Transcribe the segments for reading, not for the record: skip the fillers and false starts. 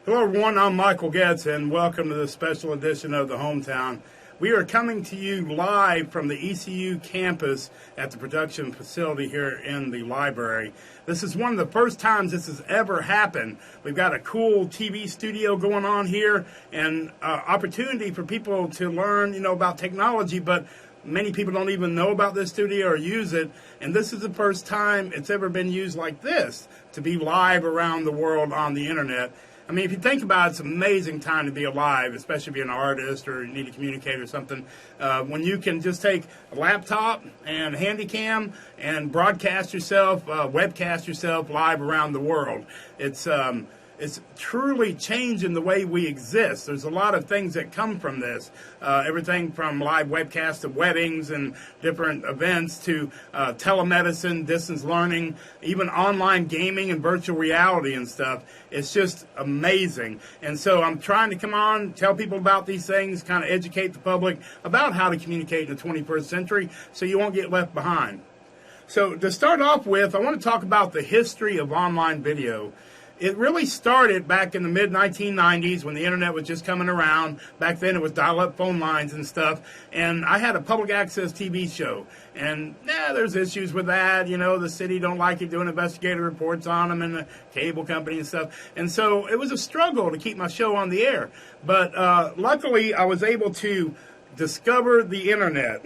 Hello everyone, I'm Michael Goetz and welcome to this special edition of The Hometown. We are coming to you live from the ECU campus at the production facility here in the library. This is one of the first times this has ever happened. We've got a cool TV studio going on here and opportunity for people to learn, about technology, but many people don't even know about this studio or use it, and this is the first time it's ever been used like this, to be live around the world on the internet. I mean, if you think about it, it's an amazing time to be alive, especially if you're an artist or you need to communicate or something. When you can just take a laptop and a handy cam and broadcast yourself, webcast yourself live around the world. It's truly changing the way we exist. There's a lot of things that come from this. Everything from live webcasts to weddings and different events to telemedicine, distance learning, even online gaming and virtual reality and stuff. It's just amazing. And so I'm trying to come on, tell people about these things, kind of educate the public about how to communicate in the 21st century so you won't get left behind. So to start off with, I want to talk about the history of online video. It really started back in the mid-1990s when the internet was just coming around. Back then it was dial-up phone lines and stuff. And I had a public access TV show. And there's issues with that. The city don't like it doing investigative reports on them and the cable company and stuff. And so it was a struggle to keep my show on the air. But luckily I was able to discover the internet.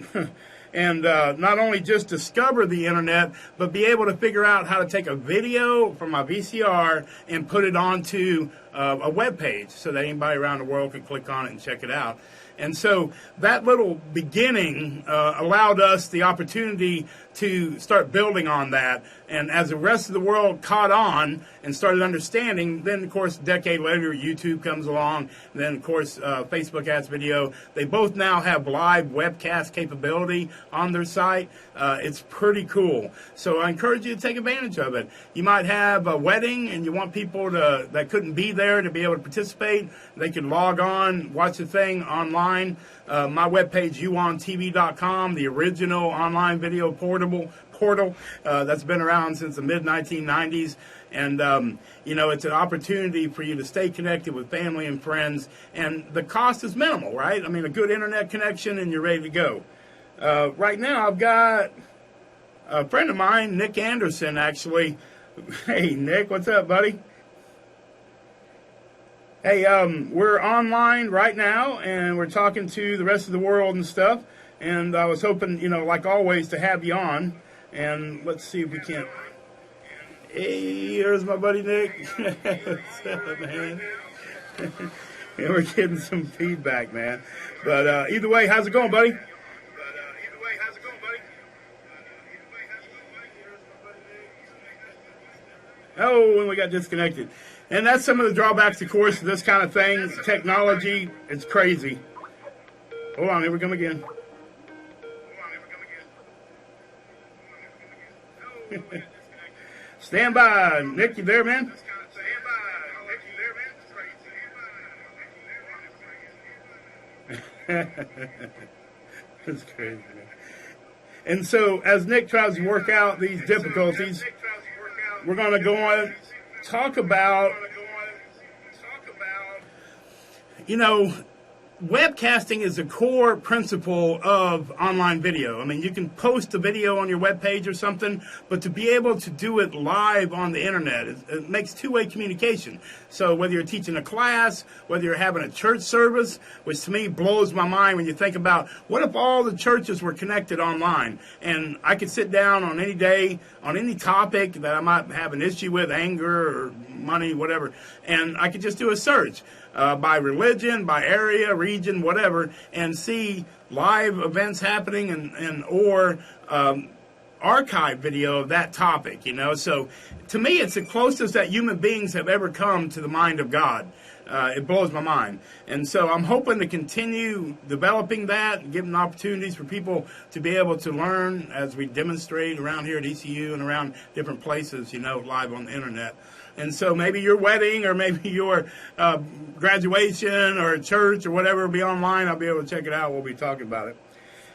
And not only just discover the internet, but be able to figure out how to take a video from my VCR and put it onto a web page so that anybody around the world could click on it and check it out. And so that little beginning allowed us the opportunity to start building on that. And as the rest of the world caught on and started understanding, then, of course, a decade later, YouTube comes along. Then, of course, Facebook adds video. They both now have live webcast capability on their site. It's pretty cool. So I encourage you to take advantage of it. You might have a wedding and you want people that couldn't be there to be able to participate. They can log on, watch the thing online. My webpage, uontv.com, the original online video portal that's been around since the mid-1990s. And, it's an opportunity for you to stay connected with family and friends. And the cost is minimal, right? I mean, a good internet connection and you're ready to go. Right now, I've got a friend of mine, Nick Anderson, actually. Hey, Nick, what's up, buddy? Hey, we're online right now, and we're talking to the rest of the world and stuff. And I was hoping, like always, to have you on. And let's see if we can. Hey, here's my buddy Nick. What's up, man? And we're getting some feedback, man. But either way, how's it going, buddy? Oh, and we got disconnected. And that's some of the drawbacks, of course, of this kind of thing. Technology, it's crazy. Hold on, here we come again. Stand by. Nick, you there, man? That's crazy, man. And so, as Nick tries to work out these difficulties, we're going to go on talk about, webcasting is a core principle of online video. I mean, you can post a video on your webpage or something, but to be able to do it live on the internet, it makes two-way communication. So whether you're teaching a class, whether you're having a church service, which to me blows my mind when you think about, what if all the churches were connected online? And I could sit down on any day, on any topic that I might have an issue with, anger or money, whatever, and I could just do a search. By religion, by area, region, whatever, and see live events happening or archive video of that topic, So to me, it's the closest that human beings have ever come to the mind of God. It blows my mind. And so I'm hoping to continue developing that and giving opportunities for people to be able to learn as we demonstrate around here at ECU and around different places, live on the internet. And so maybe your wedding or maybe your graduation or a church or whatever will be online. I'll be able to check it out. We'll be talking about it.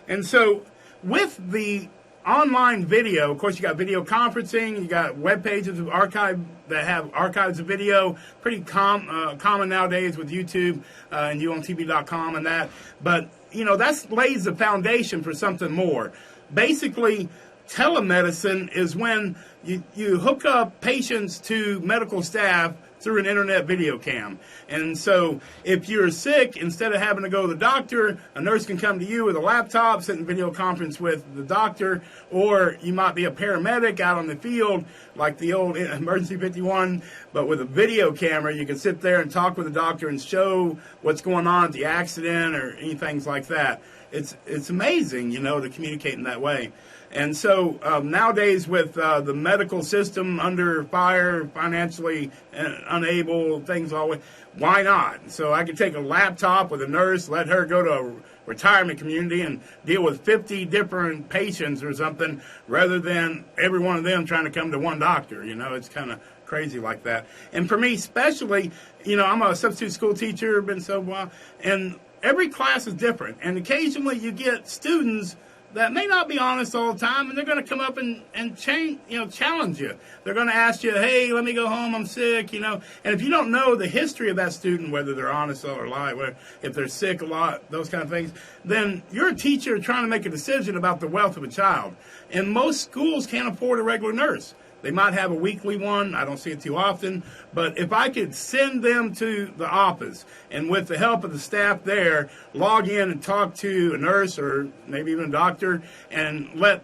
And so with the online video, of course, you got video conferencing, you got web pages of archive that have archives of video, pretty common nowadays with YouTube and uontv.com and that. But, that lays the foundation for something more. Basically, telemedicine is when you hook up patients to medical staff through an internet video cam. And so if you're sick, instead of having to go to the doctor, a nurse can come to you with a laptop, sit in video conference with the doctor, or you might be a paramedic out on the field, like the old Emergency 51, but with a video camera, you can sit there and talk with the doctor and show what's going on at the accident or anything like that. It's amazing, to communicate in that way. And so nowadays with the medical system under fire, financially unable, things always, why not? So I could take a laptop with a nurse, let her go to a retirement community and deal with 50 different patients or something, rather than every one of them trying to come to one doctor. It's kind of crazy like that. And for me especially, I'm a substitute school teacher, been so while, and every class is different. And occasionally you get students that may not be honest all the time, and they're going to come up and challenge you. They're going to ask you, hey, let me go home, I'm sick, And if you don't know the history of that student, whether they're honest or lie, if they're sick a lot, those kind of things, then you're a teacher trying to make a decision about the wealth of a child. And most schools can't afford a regular nurse. They might have a weekly one. I don't see it too often. But if I could send them to the office and with the help of the staff there, log in and talk to a nurse or maybe even a doctor and let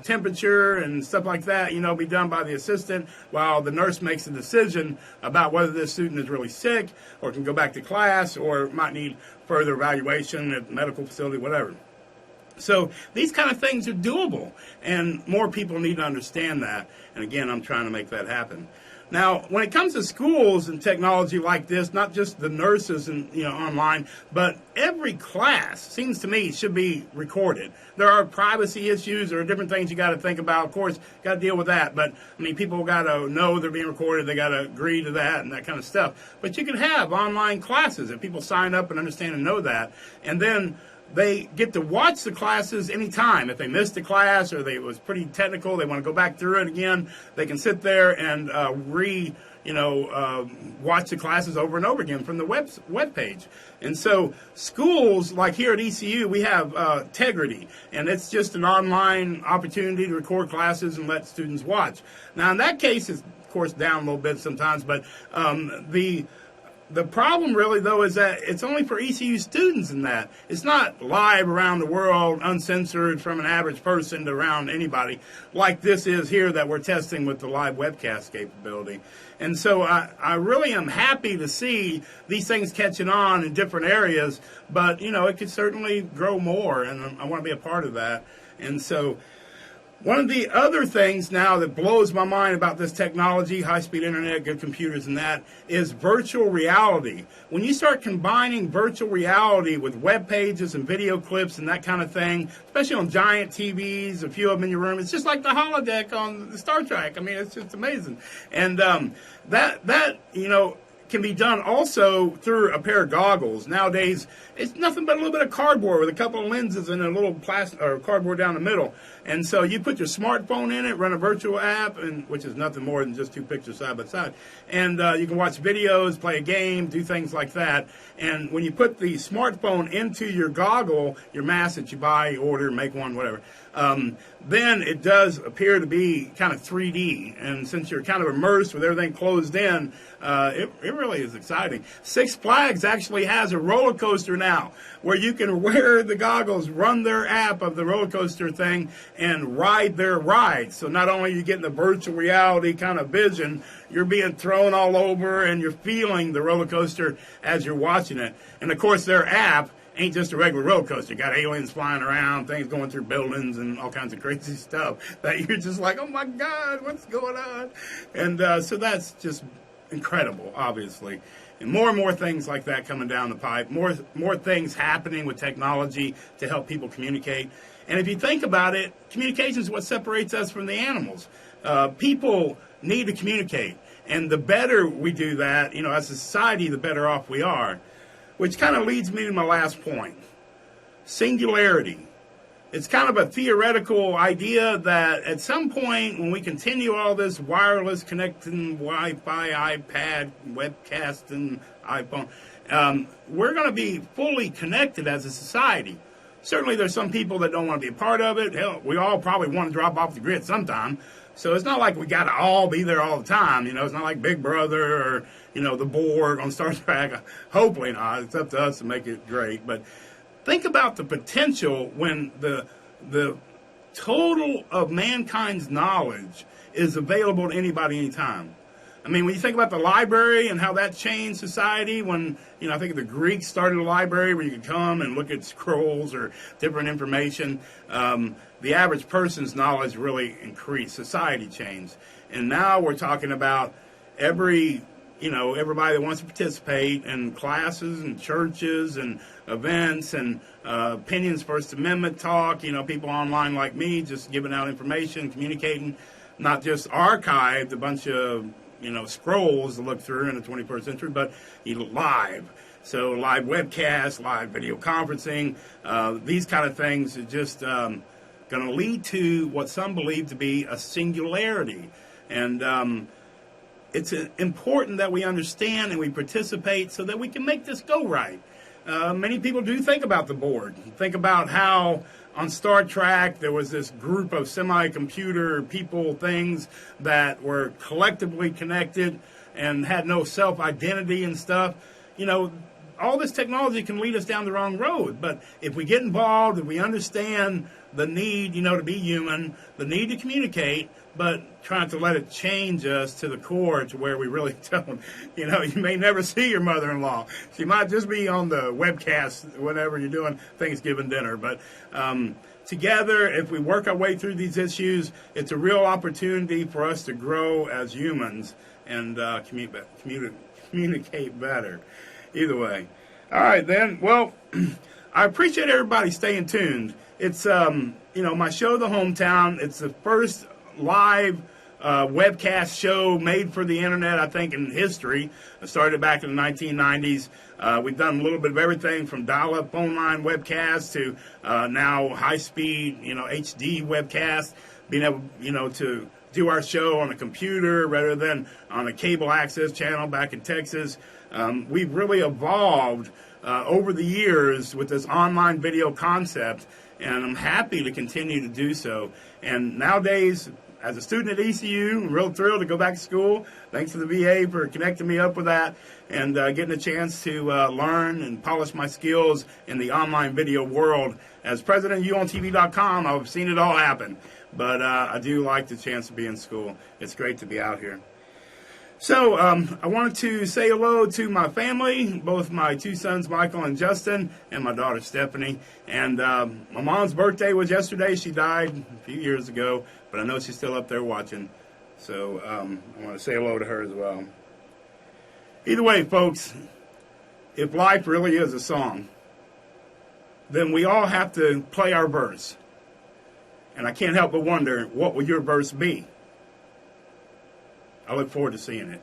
temperature and stuff like that, be done by the assistant while the nurse makes a decision about whether this student is really sick or can go back to class or might need further evaluation at the medical facility, whatever. So these kind of things are doable, and more people need to understand that. And again, I'm trying to make that happen. Now, when it comes to schools and technology like this, not just the nurses and online, but every class seems to me should be recorded. There are privacy issues, there are different things you got to think about. Of course, got to deal with that. But people got to know they're being recorded. They got to agree to that and that kind of stuff. But you can have online classes if people sign up and understand and know that, and then they get to watch the classes anytime. If they missed a class or it was pretty technical, they want to go back through it again, they can sit there and watch the classes over and over again from the web page. And so schools, like here at ECU, we have Integrity, and it's just an online opportunity to record classes and let students watch. Now, in that case, it's, of course, down a little bit sometimes, but the problem really, though, is that it's only for ECU students in that. It's not live around the world, uncensored from an average person to around anybody, like this is here that we're testing with the live webcast capability. And so I really am happy to see these things catching on in different areas, but, it could certainly grow more, and I want to be a part of that. And so one of the other things now that blows my mind about this technology, high-speed internet, good computers and that, is virtual reality. When you start combining virtual reality with web pages and video clips and that kind of thing, especially on giant TVs, a few of them in your room, it's just like the holodeck on the Star Trek. It's just amazing. And that can be done also through a pair of goggles. Nowadays, it's nothing but a little bit of cardboard with a couple of lenses and a little plastic or cardboard down the middle. And so you put your smartphone in it, run a virtual app, which is nothing more than just two pictures side by side. And you can watch videos, play a game, do things like that. And when you put the smartphone into your goggle, your mask that you buy, order, make one, whatever, then it does appear to be kind of 3D. And since you're kind of immersed with everything closed in, it really is exciting. Six Flags actually has a roller coaster now where you can wear the goggles, run their app of the roller coaster thing, and ride their ride. So not only are you getting the virtual reality kind of vision, you're being thrown all over and you're feeling the roller coaster as you're watching it. And of course their app ain't just a regular roller coaster. You got aliens flying around, things going through buildings and all kinds of crazy stuff that you're just like, oh my God, what's going on? And so that's just incredible, obviously. And more things like that coming down the pipe, more things happening with technology to help people communicate. And if you think about it, communication is what separates us from the animals. People need to communicate. And the better we do that, as a society, the better off we are. Which kind of leads me to my last point. Singularity. it's kind of a theoretical idea that at some point when we continue all this wireless connecting, Wi-Fi, iPad, webcast, and iPhone, we're going to be fully connected as a society. Certainly there's some people that don't want to be a part of it. Hell, we all probably want to drop off the grid sometime. So it's not like we got to all be there all the time. You know, it's not like Big Brother or, you know, the Borg on Star Trek. Hopefully not. It's up to us to make it great. But think about the potential when the total of mankind's knowledge is available to anybody anytime. I mean, when you think about the library and how that changed society, when, you know, I think the Greeks started a library where you could come and look at scrolls or different information, the average person's knowledge really increased. Society changed. And now we're talking about everybody that wants to participate in classes and churches and events and opinions, First Amendment talk, you know, people online like me just giving out information, communicating, not just archived, a bunch of, you know, scrolls to look through in the 21st century, but live. So live webcasts, live video conferencing, these kind of things are just going to lead to what some believe to be a singularity. And it's important that we understand and we participate so that we can make this go right. Many people do think about the board. Think about how on Star Trek there was this group of semi-computer people, things that were collectively connected and had no self-identity and stuff. You know, all this technology can lead us down the wrong road. But if we get involved, if we understand the need, you know, to be human, the need to communicate, but trying to let it change us to the core to where we really don't. You know, you may never see your mother-in-law. She might just be on the webcast whenever you're doing Thanksgiving dinner. But together, if we work our way through these issues, it's a real opportunity for us to grow as humans and communicate better. Either way. All right, then. Well, I appreciate everybody staying tuned. It's, my show, The Hometown. It's the first live webcast show made for the internet, I think, in history. It started back in the 1990s. We've done a little bit of everything from dial-up phone line webcasts to now high-speed, HD webcast, being able, to do our show on a computer rather than on a cable access channel back in Texas. We've really evolved over the years with this online video concept, and I'm happy to continue to do so. And nowadays, as a student at ECU, I'm real thrilled to go back to school. Thanks to the VA for connecting me up with that and getting a chance to learn and polish my skills in the online video world. As president of UOnTV.com, I've seen it all happen. But I do like the chance to be in school. It's great to be out here. So I wanted to say hello to my family, both my two sons, Michael and Justin, and my daughter, Stephanie. And my mom's birthday was yesterday. She died a few years ago, but I know she's still up there watching. So I want to say hello to her as well. Either way, folks, if life really is a song, then we all have to play our verse. And I can't help but wonder, what will your verse be? I look forward to seeing it.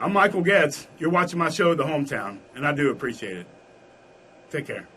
I'm Michael Goetz. You're watching my show, The Hometown, and I do appreciate it. Take care.